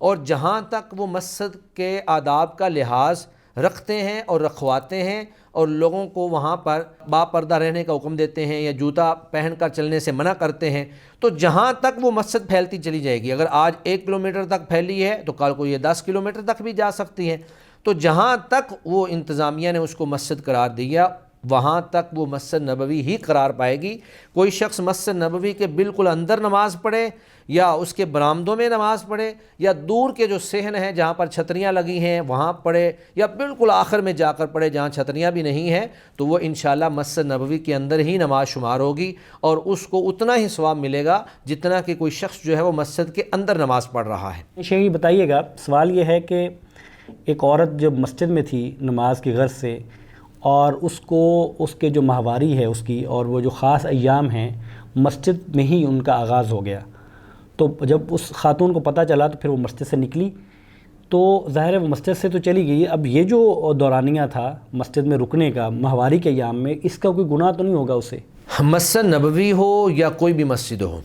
اور جہاں تک وہ مسجد کے آداب کا لحاظ رکھتے ہیں اور رکھواتے ہیں اور لوگوں کو وہاں پر با پردہ رہنے کا حکم دیتے ہیں یا جوتا پہن کر چلنے سے منع کرتے ہیں، تو جہاں تک وہ مسجد پھیلتی چلی جائے گی، اگر آج 1 کلومیٹر تک پھیلی ہے تو کل کو یہ 10 کلومیٹر تک بھی جا سکتی ہے، تو جہاں تک وہ انتظامیہ نے اس کو مسجد قرار دیا وہاں تک وہ مسجد نبوی ہی قرار پائے گی۔ کوئی شخص مسجد نبوی کے بالکل اندر نماز پڑھے یا اس کے برآمدوں میں نماز پڑھے یا دور کے جو صحن ہیں جہاں پر چھتریاں لگی ہیں وہاں پڑھے یا بالکل آخر میں جا کر پڑھے جہاں چھتریاں بھی نہیں ہیں، تو وہ انشاءاللہ مسجد نبوی کے اندر ہی نماز شمار ہوگی اور اس کو اتنا ہی ثواب ملے گا جتنا کہ کوئی شخص جو ہے وہ مسجد کے اندر نماز پڑھ رہا ہے۔ شیخ یہ بتائیے گا، سوال یہ ہے کہ ایک عورت جب مسجد میں تھی نماز کی غرض سے اور اس کو اس کے جو ماہواری ہے اس کی اور وہ جو خاص ایام ہیں مسجد میں ہی ان کا آغاز ہو گیا، تو جب اس خاتون کو پتہ چلا تو پھر وہ مسجد سے نکلی، تو ظاہر ہے وہ مسجد سے تو چلی گئی، اب یہ جو دورانیہ تھا مسجد میں رکنے کا ماہواری کے ایام میں، اس کا کوئی گناہ تو نہیں ہوگا اسے؟ مسجد نبوی ہو یا کوئی بھی مسجد ہو،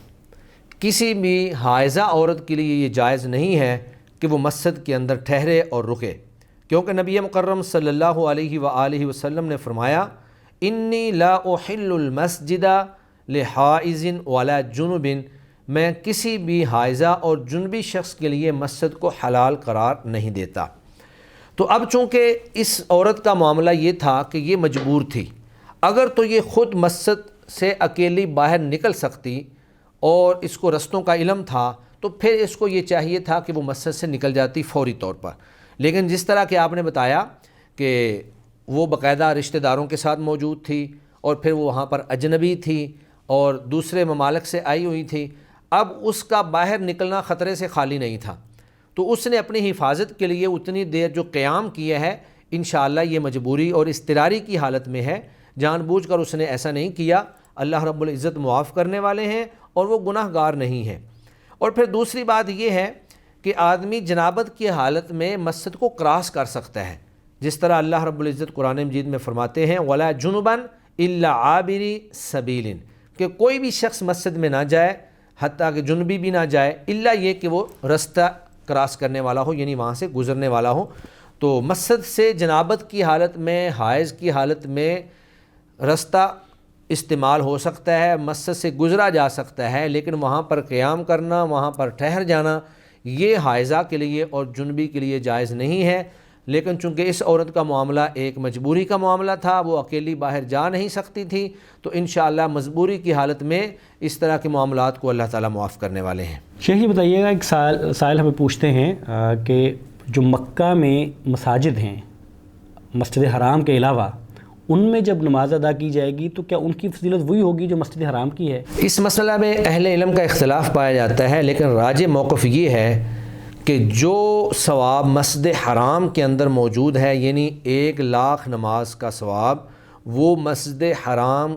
کسی بھی حائضہ عورت کے لیے یہ جائز نہیں ہے کہ وہ مسجد کے اندر ٹھہرے اور رکے، کیونکہ نبی مکرم صلی اللہ علیہ وآلہ وسلم نے فرمایا انی لا احل المسجد لحائض ولا جنب، میں کسی بھی حائضہ اور جنبی شخص کے لیے مسجد کو حلال قرار نہیں دیتا۔ تو اب چونکہ اس عورت کا معاملہ یہ تھا کہ یہ مجبور تھی، اگر تو یہ خود مسجد سے اکیلی باہر نکل سکتی اور اس کو رستوں کا علم تھا تو پھر اس کو یہ چاہیے تھا کہ وہ مسجد سے نکل جاتی فوری طور پر، لیکن جس طرح کہ آپ نے بتایا کہ وہ باقاعدہ رشتہ داروں کے ساتھ موجود تھی اور پھر وہ وہاں پر اجنبی تھی اور دوسرے ممالک سے آئی ہوئی تھی، اب اس کا باہر نکلنا خطرے سے خالی نہیں تھا، تو اس نے اپنی حفاظت کے لیے اتنی دیر جو قیام کیا ہے انشاءاللہ یہ مجبوری اور اضطراری کی حالت میں ہے، جان بوجھ کر اس نے ایسا نہیں کیا، اللہ رب العزت معاف کرنے والے ہیں اور وہ گناہ گار نہیں ہیں۔ اور پھر دوسری بات یہ ہے کہ آدمی جنابت کی حالت میں مسجد کو کراس کر سکتا ہے، جس طرح اللہ رب العزت قرآن مجید میں فرماتے ہیں وَلَا جُنُبًا إِلَّا عَابِرِ سَبِيلٍ، کہ کوئی بھی شخص مسجد میں نہ جائے حتیٰ کہ جنبی بھی نہ جائے، الا یہ کہ وہ رستہ کراس کرنے والا ہو، یعنی وہاں سے گزرنے والا ہو۔ تو مسجد سے جنابت کی حالت میں، حائض کی حالت میں رستہ استعمال ہو سکتا ہے، مسجد سے گزرا جا سکتا ہے، لیکن وہاں پر قیام کرنا، وہاں پر ٹھہر جانا یہ حائضہ کے لیے اور جنبی کے لیے جائز نہیں ہے۔ لیکن چونکہ اس عورت کا معاملہ ایک مجبوری کا معاملہ تھا، وہ اکیلی باہر جا نہیں سکتی تھی، تو انشاءاللہ مجبوری کی حالت میں اس طرح کے معاملات کو اللہ تعالیٰ معاف کرنے والے ہیں۔ شیخ یہ بتائیے گا، ایک سائل ہمیں پوچھتے ہیں کہ جو مکہ میں مساجد ہیں مسجد حرام کے علاوہ، ان میں جب نماز ادا کی جائے گی تو کیا ان کی فضیلت وہی ہوگی جو مسجد حرام کی ہے؟ اس مسئلہ میں اہل علم کا اختلاف پایا جاتا ہے، لیکن راجح موقف یہ ہے کہ جو ثواب مسجد حرام کے اندر موجود ہے، یعنی 1,00,000 نماز کا ثواب، وہ مسجد حرام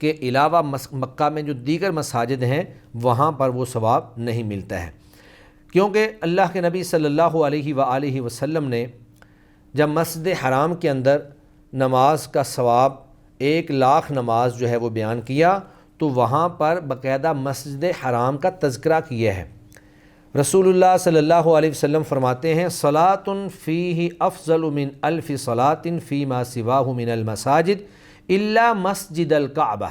کے علاوہ مکہ میں جو دیگر مساجد ہیں وہاں پر وہ ثواب نہیں ملتا ہے، کیونکہ اللہ کے نبی صلی اللہ علیہ وآلہ وسلم نے جب مسجد حرام کے اندر نماز کا ثواب 1,00,000 نماز جو ہے وہ بیان کیا تو وہاں پر باقاعدہ مسجد حرام کا تذکرہ کیا ہے۔ رسول اللہ صلی اللہ علیہ وسلم فرماتے ہیں صلاۃ فیہ افضل من 1000 صلاۃ فیما سواہ من المساجد الا مسجد الکعبہ،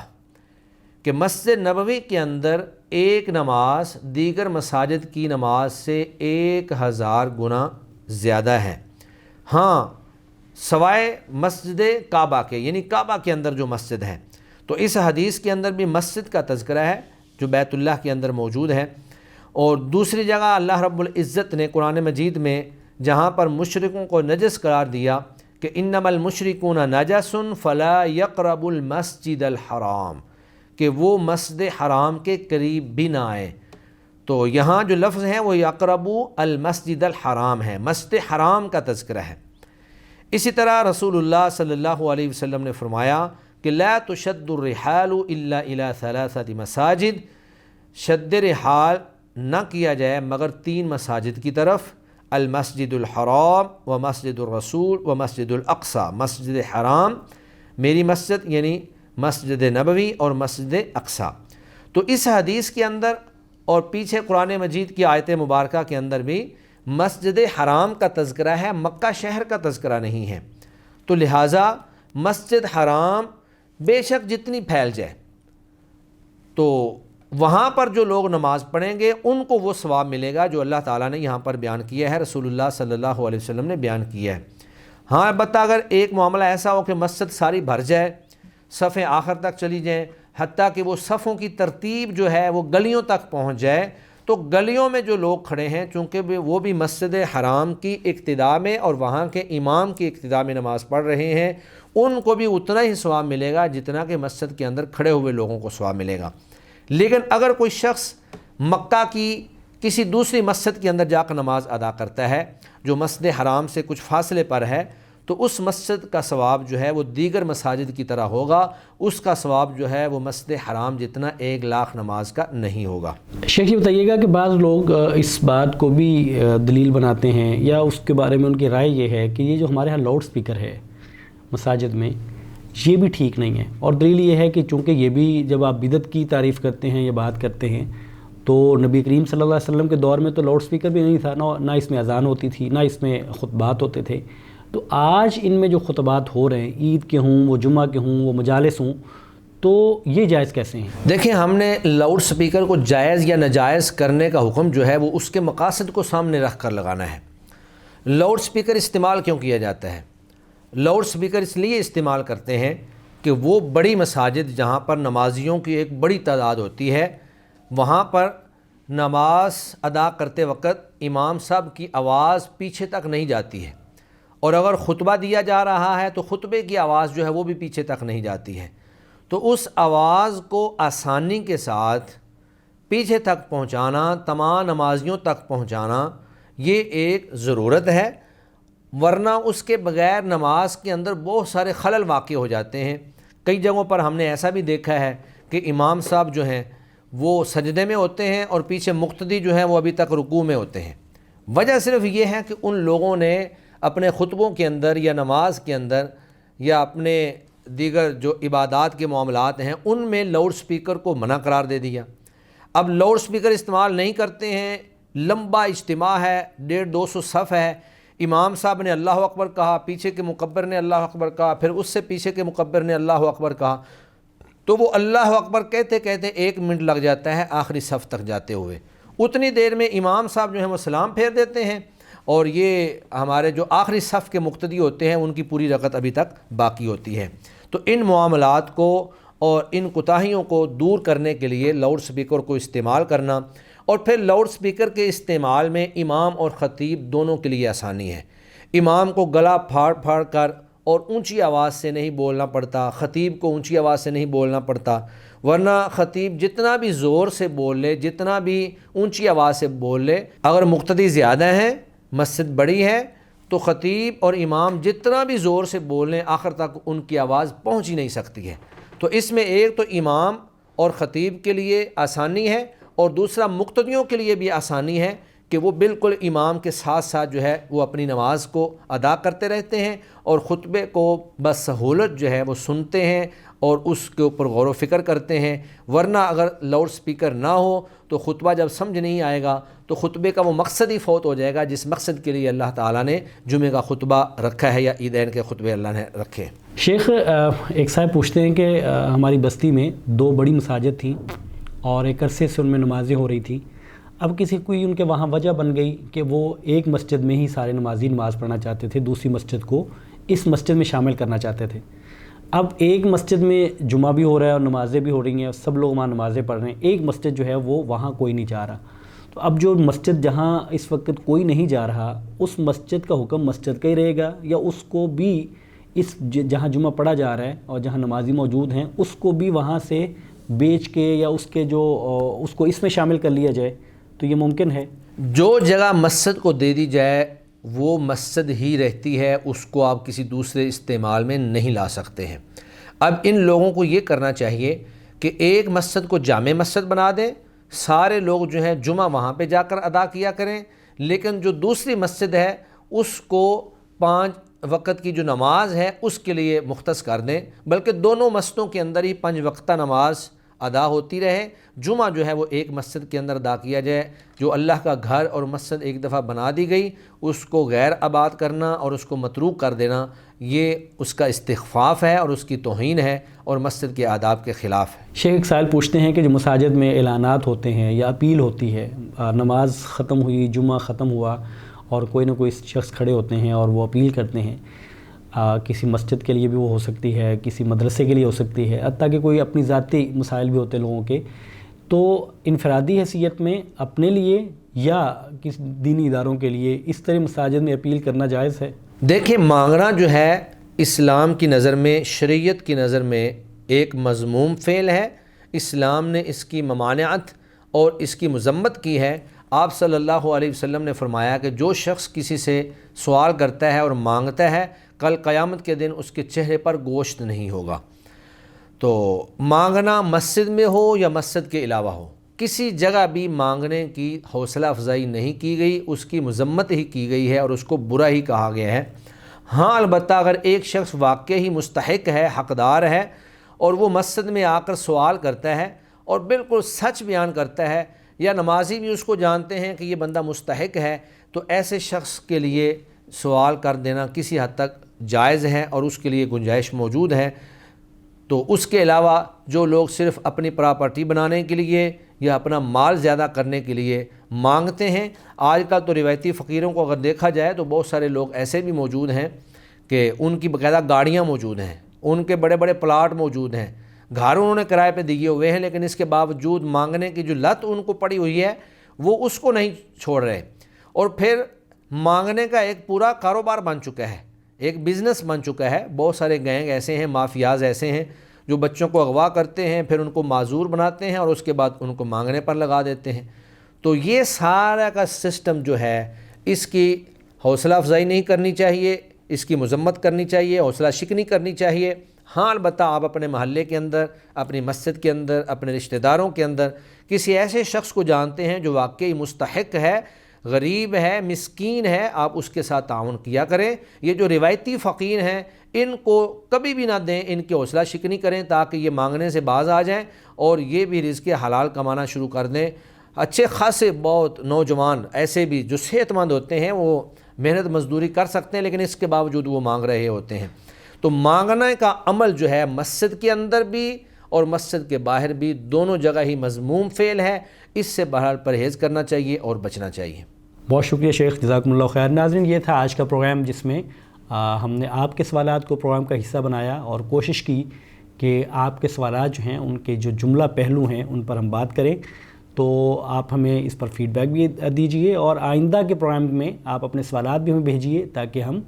کہ مسجد نبوی کے اندر ایک نماز دیگر مساجد کی نماز سے 1000 گنا زیادہ ہے، ہاں سوائے مسجد کعبہ کے، یعنی کعبہ کے اندر جو مسجد ہے۔ تو اس حدیث کے اندر بھی مسجد کا تذکرہ ہے جو بیت اللہ کے اندر موجود ہے، اور دوسری جگہ اللہ رب العزت نے قرآن مجید میں جہاں پر مشرکوں کو نجس قرار دیا کہ انما المشرکون نجس فلا یقربوا المسجد الحرام، کہ وہ مسجد حرام کے قریب بھی نہ آئیں، تو یہاں جو لفظ ہیں وہ یقربوا المسجد الحرام ہے، مسجد حرام کا تذکرہ ہے۔ اسی طرح رسول اللہ صلی اللہ علیہ وسلم نے فرمایا کہ لا تشد الرحال الا الى 3 مساجد، شد رحال نہ کیا جائے مگر 3 مساجد کی طرف، المسجد الحرام و مسجد الرسول و مسجد الاقصی، مسجد حرام میری مسجد یعنی مسجد نبوی اور مسجد اقصی۔ تو اس حدیث کے اندر اور پیچھے قرآن مجید کی آیت مبارکہ کے اندر بھی مسجد حرام کا تذکرہ ہے، مکہ شہر کا تذکرہ نہیں ہے۔ تو لہٰذا مسجد حرام بے شک جتنی پھیل جائے تو وہاں پر جو لوگ نماز پڑھیں گے ان کو وہ ثواب ملے گا جو اللہ تعالیٰ نے یہاں پر بیان کیا ہے، رسول اللہ صلی اللہ علیہ وسلم نے بیان کیا ہے۔ ہاں البتہ اگر ایک معاملہ ایسا ہو کہ مسجد ساری بھر جائے، صفیں آخر تک چلی جائیں، حتیٰ کہ وہ صفوں کی ترتیب جو ہے وہ گلیوں تک پہنچ جائے، تو گلیوں میں جو لوگ کھڑے ہیں چونکہ وہ بھی مسجد حرام کی اقتداء میں اور وہاں کے امام کی اقتداء میں نماز پڑھ رہے ہیں، ان کو بھی اتنا ہی ثواب ملے گا جتنا کہ مسجد کے اندر کھڑے ہوئے لوگوں کو ثواب ملے گا۔ لیکن اگر کوئی شخص مکہ کی کسی دوسری مسجد کے اندر جا کر نماز ادا کرتا ہے جو مسجد حرام سے کچھ فاصلے پر ہے، تو اس مسجد کا ثواب جو ہے وہ دیگر مساجد کی طرح ہوگا، اس کا ثواب جو ہے وہ مسجد حرام جتنا 1,00,000 نماز کا نہیں ہوگا۔ شیخ یہ بتائیے گا کہ بعض لوگ اس بات کو بھی دلیل بناتے ہیں یا اس کے بارے میں ان کی رائے یہ ہے کہ یہ جو ہمارے ہاں لاؤڈ سپیکر ہے مساجد میں یہ بھی ٹھیک نہیں ہے، اور دلیل یہ ہے کہ چونکہ یہ بھی جب آپ بدعت کی تعریف کرتے ہیں یا بات کرتے ہیں تو نبی کریم صلی اللہ علیہ وسلم کے دور میں تو لاؤڈ سپیکر بھی نہیں تھا، نہ اس میں اذان ہوتی تھی، نہ اس میں خطبات ہوتے تھے۔ تو آج ان میں جو خطبات ہو رہے ہیں، عید کے ہوں، وہ جمعہ کے ہوں، وہ مجالس ہوں، تو یہ جائز کیسے ہیں؟ دیکھیں، ہم نے لاؤڈ سپیکر کو جائز یا ناجائز کرنے کا حکم جو ہے وہ اس کے مقاصد کو سامنے رکھ کر لگانا ہے۔ لاؤڈ سپیکر استعمال کیوں کیا جاتا ہے؟ لاؤڈ سپیکر اس لیے استعمال کرتے ہیں کہ وہ بڑی مساجد جہاں پر نمازیوں کی ایک بڑی تعداد ہوتی ہے، وہاں پر نماز ادا کرتے وقت امام صاحب کی آواز پیچھے تک نہیں جاتی ہے، اور اگر خطبہ دیا جا رہا ہے تو خطبے کی آواز جو ہے وہ بھی پیچھے تک نہیں جاتی ہے۔ تو اس آواز کو آسانی کے ساتھ پیچھے تک پہنچانا، تمام نمازیوں تک پہنچانا، یہ ایک ضرورت ہے، ورنہ اس کے بغیر نماز کے اندر بہت سارے خلل واقع ہو جاتے ہیں۔ کئی جگہوں پر ہم نے ایسا بھی دیکھا ہے کہ امام صاحب جو ہیں وہ سجدے میں ہوتے ہیں اور پیچھے مقتدی جو ہیں وہ ابھی تک رکوع میں ہوتے ہیں۔ وجہ صرف یہ ہے کہ ان لوگوں نے اپنے خطبوں کے اندر یا نماز کے اندر یا اپنے دیگر جو عبادات کے معاملات ہیں ان میں لاؤڈ سپیکر کو منع قرار دے دیا۔ اب لاؤڈ سپیکر استعمال نہیں کرتے ہیں، لمبا اجتماع ہے، 150-200 صف ہے، امام صاحب نے اللہ اکبر کہا، پیچھے کے مکبر نے اللہ اکبر کہا، پھر اس سے پیچھے کے مکبر نے اللہ اکبر کہا، تو وہ اللہ اکبر کہتے کہتے 1 منٹ لگ جاتا ہے آخری صف تک جاتے ہوئے۔ اتنی دیر میں امام صاحب جو ہیں وہ سلام پھیر دیتے ہیں، اور یہ ہمارے جو آخری صف کے مقتدی ہوتے ہیں ان کی پوری رکعت ابھی تک باقی ہوتی ہے۔ تو ان معاملات کو اور ان کوتاہیوں کو دور کرنے کے لیے لاؤڈ سپیکر کو استعمال کرنا، اور پھر لاؤڈ سپیکر کے استعمال میں امام اور خطیب دونوں کے لیے آسانی ہے۔ امام کو گلا پھاڑ پھاڑ کر اور اونچی آواز سے نہیں بولنا پڑتا، خطیب کو اونچی آواز سے نہیں بولنا پڑتا، ورنہ خطیب جتنا بھی زور سے بول لے، جتنا بھی اونچی آواز سے بول لے، اگر مقتدی زیادہ ہیں، مسجد بڑی ہے، تو خطیب اور امام جتنا بھی زور سے بول لیں آخر تک ان کی آواز پہنچ ہی نہیں سکتی ہے۔ تو اس میں ایک تو امام اور خطیب کے لیے آسانی ہے، اور دوسرا مقتدیوں کے لیے بھی آسانی ہے کہ وہ بالکل امام کے ساتھ ساتھ جو ہے وہ اپنی نماز کو ادا کرتے رہتے ہیں، اور خطبے کو بس سہولت جو ہے وہ سنتے ہیں اور اس کے اوپر غور و فکر کرتے ہیں۔ ورنہ اگر لاؤڈ سپیکر نہ ہو تو خطبہ جب سمجھ نہیں آئے گا تو خطبے کا وہ مقصد ہی فوت ہو جائے گا جس مقصد کے لیے اللہ تعالیٰ نے جمعہ کا خطبہ رکھا ہے یا عیدین کے خطبے اللہ نے رکھے۔ شیخ ایک صاحب پوچھتے ہیں کہ ہماری بستی میں 2 بڑی مساجد تھیں اور ایک عرصے سے ان میں نمازیں ہو رہی تھیں۔ اب کسی کوئی ان کے وہاں وجہ بن گئی کہ وہ ایک مسجد میں ہی سارے نمازی نماز پڑھنا چاہتے تھے، دوسری مسجد کو اس مسجد میں شامل کرنا چاہتے تھے۔ اب ایک مسجد میں جمعہ بھی ہو رہا ہے اور نمازیں بھی ہو رہی ہیں اور سب لوگ وہاں نمازیں پڑھ رہے ہیں، ایک مسجد جو ہے وہ وہاں کوئی نہیں جا رہا۔ تو اب جو مسجد جہاں اس وقت کوئی نہیں جا رہا، اس مسجد کا حکم مسجد کا ہی رہے گا، یا اس کو بھی اس جہاں جمعہ پڑھا جا رہا ہے اور جہاں نمازی موجود ہیں اس کو بھی وہاں سے بیچ کے یا اس کے جو اس کو اس میں شامل کر لیا جائے؟ تو یہ ممکن ہے؟ جو جگہ مسجد کو دے دی جائے وہ مسجد ہی رہتی ہے، اس کو آپ کسی دوسرے استعمال میں نہیں لا سکتے ہیں۔ اب ان لوگوں کو یہ کرنا چاہیے کہ ایک مسجد کو جامع مسجد بنا دیں، سارے لوگ جو ہیں جمعہ وہاں پہ جا کر ادا کیا کریں، لیکن جو دوسری مسجد ہے اس کو 5 وقت کی جو نماز ہے اس کے لیے مختص کر دیں، بلکہ دونوں مسجدوں کے اندر ہی 5 وقتہ نماز ادا ہوتی رہے. جمعہ جو ہے وہ ایک مسجد کے اندر ادا کیا جائے. جو اللہ کا گھر اور مسجد ایک دفعہ بنا دی گئی اس کو غیر آباد کرنا اور اس کو متروک کر دینا یہ اس کا استخفاف ہے اور اس کی توہین ہے اور مسجد کے آداب کے خلاف ہے. شیخ ایک سائل پوچھتے ہیں کہ جو مساجد میں اعلانات ہوتے ہیں یا اپیل ہوتی ہے، نماز ختم ہوئی، جمعہ ختم ہوا اور کوئی نہ کوئی شخص کھڑے ہوتے ہیں اور وہ اپیل کرتے ہیں، کسی مسجد کے لیے بھی وہ ہو سکتی ہے، کسی مدرسے کے لیے ہو سکتی ہے، حتیٰ کہ کوئی اپنی ذاتی مسائل بھی ہوتے ہیں لوگوں کے، تو انفرادی حیثیت میں اپنے لیے یا کسی دینی اداروں کے لیے اس طرح مساجد میں اپیل کرنا جائز ہے؟ دیکھیں، مانگنا جو ہے اسلام کی نظر میں، شریعت کی نظر میں ایک مذموم فعل ہے. اسلام نے اس کی ممانعت اور اس کی مذمت کی ہے. آپ صلی اللہ علیہ وسلم نے فرمایا کہ جو شخص کسی سے سوال کرتا ہے اور مانگتا ہے کل قیامت کے دن اس کے چہرے پر گوشت نہیں ہوگا. تو مانگنا مسجد میں ہو یا مسجد کے علاوہ ہو، کسی جگہ بھی مانگنے کی حوصلہ افزائی نہیں کی گئی، اس کی مذمت ہی کی گئی ہے اور اس کو برا ہی کہا گیا ہے. ہاں البتہ اگر ایک شخص واقعی مستحق ہے، حقدار ہے اور وہ مسجد میں آ کر سوال کرتا ہے اور بالکل سچ بیان کرتا ہے یا نمازی بھی اس کو جانتے ہیں کہ یہ بندہ مستحق ہے، تو ایسے شخص کے لیے سوال کر دینا کسی حد تک جائز ہے اور اس کے لیے گنجائش موجود ہے. تو اس کے علاوہ جو لوگ صرف اپنی پراپرٹی بنانے کے لیے یا اپنا مال زیادہ کرنے کے لیے مانگتے ہیں، آج کل تو روایتی فقیروں کو اگر دیکھا جائے تو بہت سارے لوگ ایسے بھی موجود ہیں کہ ان کی باقاعدہ گاڑیاں موجود ہیں، ان کے بڑے بڑے پلاٹ موجود ہیں، گھر انہوں نے کرائے پہ دیے ہوئے ہیں، لیکن اس کے باوجود مانگنے کی جو لت ان کو پڑی ہوئی ہے وہ اس کو نہیں چھوڑ رہے. اور پھر مانگنے کا ایک پورا کاروبار بن چکا ہے، ایک بزنس بن چکا ہے. بہت سارے گینگ ایسے ہیں، مافیاز ایسے ہیں جو بچوں کو اغوا کرتے ہیں، پھر ان کو معذور بناتے ہیں اور اس کے بعد ان کو مانگنے پر لگا دیتے ہیں. تو یہ سارا کا سسٹم جو ہے اس کی حوصلہ افزائی نہیں کرنی چاہیے، اس کی مذمت کرنی چاہیے، حوصلہ شکنی کرنی چاہیے. ہاں البتہ آپ اپنے محلے کے اندر، اپنی مسجد کے اندر، اپنے رشتہ داروں کے اندر کسی ایسے شخص کو جانتے ہیں جو واقعی مستحق ہے، غریب ہے، مسکین ہے، آپ اس کے ساتھ تعاون کیا کریں. یہ جو روایتی فقیر ہیں ان کو کبھی بھی نہ دیں، ان کی حوصلہ شکنی کریں تاکہ یہ مانگنے سے باز آ جائیں اور یہ بھی رزق حلال کمانا شروع کر دیں. اچھے خاصے بہت نوجوان ایسے بھی جو صحت مند ہوتے ہیں وہ محنت مزدوری کر سکتے ہیں لیکن اس کے باوجود وہ مانگ رہے ہوتے ہیں. تو مانگنے کا عمل جو ہے مسجد کے اندر بھی اور مسجد کے باہر بھی دونوں جگہ ہی مذموم فعل ہے. اس سے بہرحال پرہیز کرنا چاہیے اور بچنا چاہیے. بہت شکریہ شیخ، جزاکم اللہ خیر. ناظرین، یہ تھا آج کا پروگرام جس میں ہم نے آپ کے سوالات کو پروگرام کا حصہ بنایا اور کوشش کی کہ آپ کے سوالات جو ہیں ان کے جو جملہ پہلو ہیں ان پر ہم بات کریں. تو آپ ہمیں اس پر فیڈ بیک بھی دیجیے اور آئندہ کے پروگرام میں آپ اپنے سوالات بھی ہمیں بھیجیے تاکہ ہم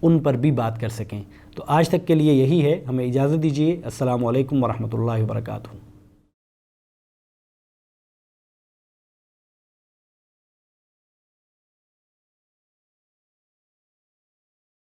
ان پر بھی بات کر سکیں. تو آج تک کے لیے یہی ہے، ہمیں اجازت دیجیے. السلام علیکم ورحمۃ اللہ وبرکاتہ.